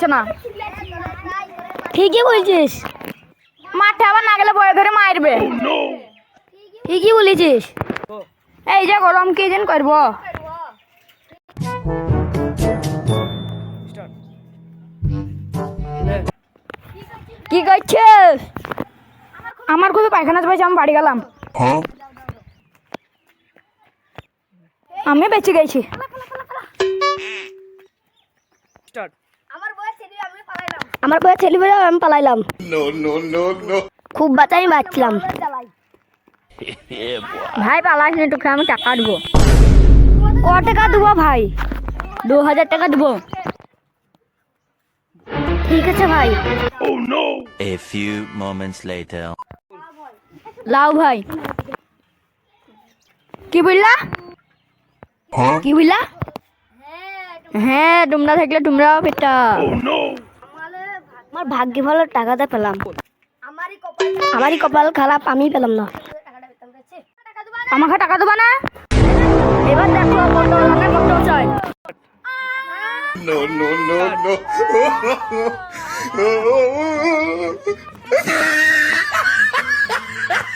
পারছে না। ঠিকই বলছিস, মাঠে আবার না গেলে বয়ে ধরে মারবে। ঠিকই বলেছিস। এই যে গরম কি যেন করবো। কি করছিস? আমার খুবই পায়খানা পাইছে, আমি বাড়ি গেলাম। আমি বেঁচে গেছি। আমার বয়ে ছেলে বেড়ে আমি পালাইলাম। খুব বাঁচাই বাঁচছিলাম। ভাই পালাস না, তোকে আমি টাকা দেবো। ক টাকা দেবো ভাই? 2000 টাকা দেবো। ঠিক আছে ভাই। A few moments later. লাও ভাই। কি বললা? কি বললা? হ্যাঁ, তোমরা থাকলে তোমরাও পেটা। আমার ভাগ্যে ভালো টাকাটা পেলাম। আমারই কপাল খারাপ, আমি পেলাম না। আমাকে টাকা দেবা না? এবার দেখো কত লাগে, কত চাই। No.